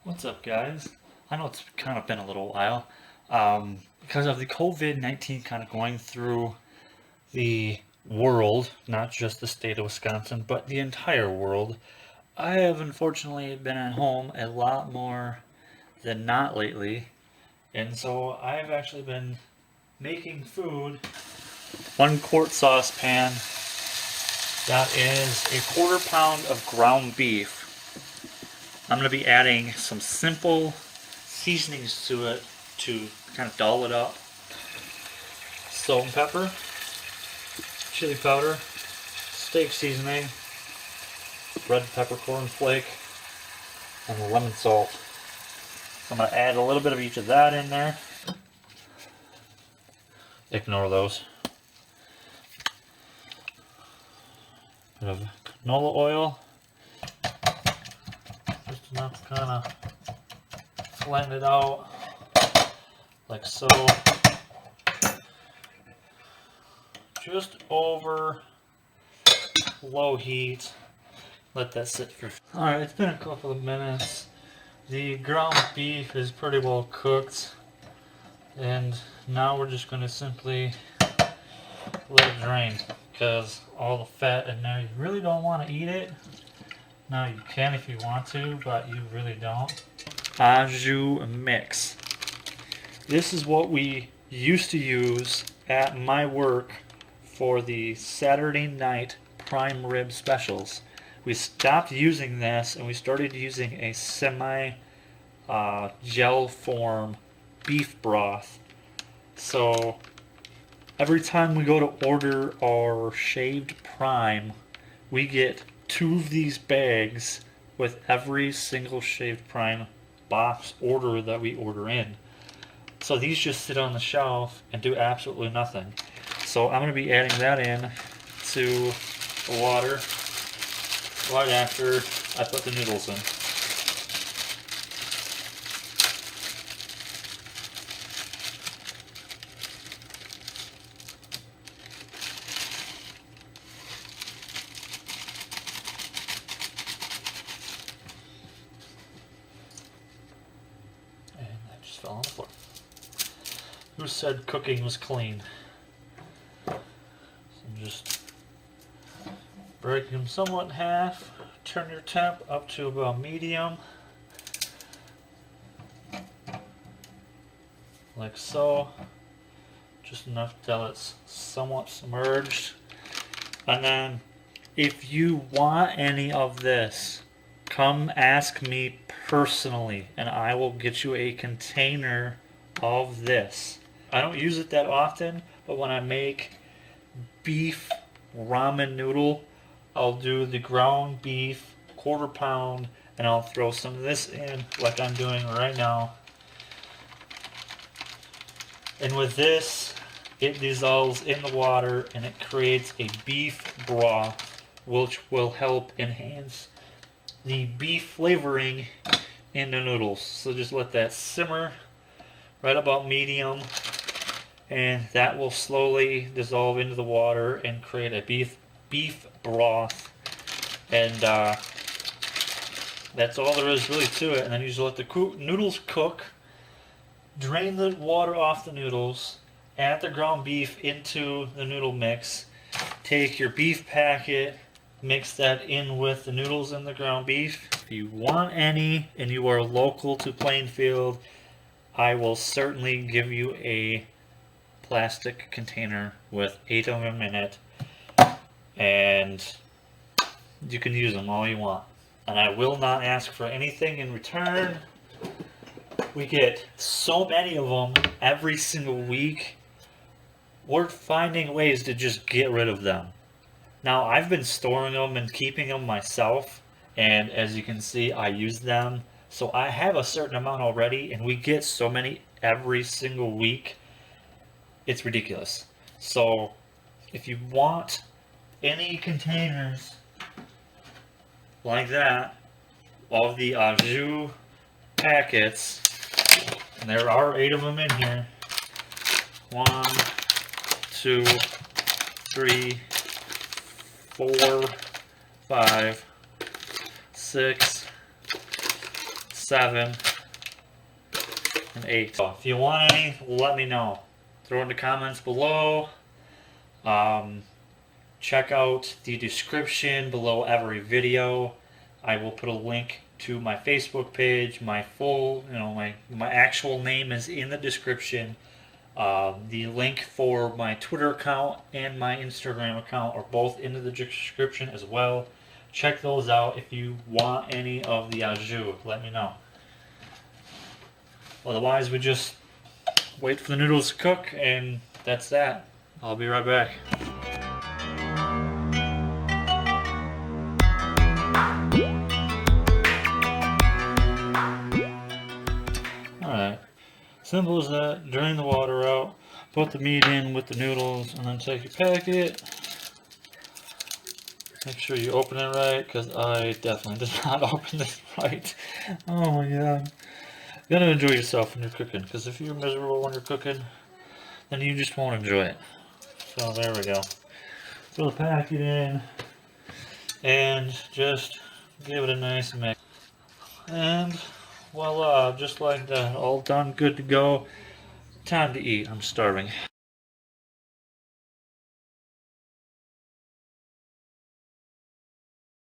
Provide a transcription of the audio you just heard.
What's up, guys? I know it's kind of been a little while. Because of the COVID-19 kind of going through the world, not just the state of Wisconsin, but the entire world, I have unfortunately been at home a lot more than not lately. And so I've actually been making food. 1 quart saucepan, that is a quarter pound of ground beef. I'm going to be adding some simple seasonings to it to kind of dull it up. Salt and pepper, chili powder, steak seasoning, red peppercorn flake, and lemon salt. So I'm going to add a little bit of each of that in there. Ignore those. Bit of canola oil. Just enough to kind of blend it out like so. Just over low heat. Let that sit for. Alright, it's been a couple of minutes. The ground beef is pretty well cooked. And now we're just going to simply let it drain. Because all the fat in there, you really don't want to eat it. Now you can if you want to, but you really don't. Au jus mix. This is what we used to use at my work for the Saturday night prime rib specials. We stopped using this and we started using a semi gel form beef broth. So every time we go to order our shaved prime, we get 2 of these bags with every single shaved prime box order that we order in. So these just sit on the shelf and do absolutely nothing. So I'm going to be adding that in to the water right after I put the noodles in. And that just fell on the floor. Who said cooking was clean? So I'm just breaking them somewhat in half. Turn your temp up to about medium. Like so. Just enough till it's somewhat submerged. And then, if you want any of this, come ask me personally, and I will get you a container of this. I don't use it that often, but when I make beef ramen noodle, I'll do the ground beef quarter pound, and I'll throw some of this in like I'm doing right now. And with this, it dissolves in the water and it creates a beef broth, which will help enhance the beef flavoring in the noodles. So just let that simmer right about medium, and that will slowly dissolve into the water and create a beef broth. And that's all there is really to it. And then you just let the noodles cook. Drain the water off the noodles, add the ground beef into the noodle mix, take your beef packet, mix that in with the noodles and the ground beef. If you want any and you are local to Plainfield, I will certainly give you a plastic container with 8 of them in it, and you can use them all you want. And I will not ask for anything in return. We get so many of them every single week. We're finding ways to just get rid of them. Now, I've been storing them and keeping them myself, and as you can see, I use them. So I have a certain amount already, and we get so many every single week. It's ridiculous. So if you want any containers like that of the au jus packets, and there are 8 of them in here. 1, 2, 3, 4, 5, 6, 7, and 8. So if you want any, let me know. Throw it in the comments below. Check out the description below every video. I will put a link to my Facebook page. My full, my actual name is in the description. The link for my Twitter account and my Instagram account are both in the description as well. Check those out. If you want any of the au jus, let me know. Otherwise, we just wait for the noodles to cook, and that's that. I'll be right back. Alright, simple as that. Drain the water out, put the meat in with the noodles, and then take your packet. Make sure you open it right, because I definitely did not open this right. Oh my god. You gotta enjoy yourself when you're cooking, because if you're miserable when you're cooking, then you just won't enjoy it. So there we go. Throw the packet in, and just give it a nice mix. And voila, just like that, all done, good to go. Time to eat. I'm starving.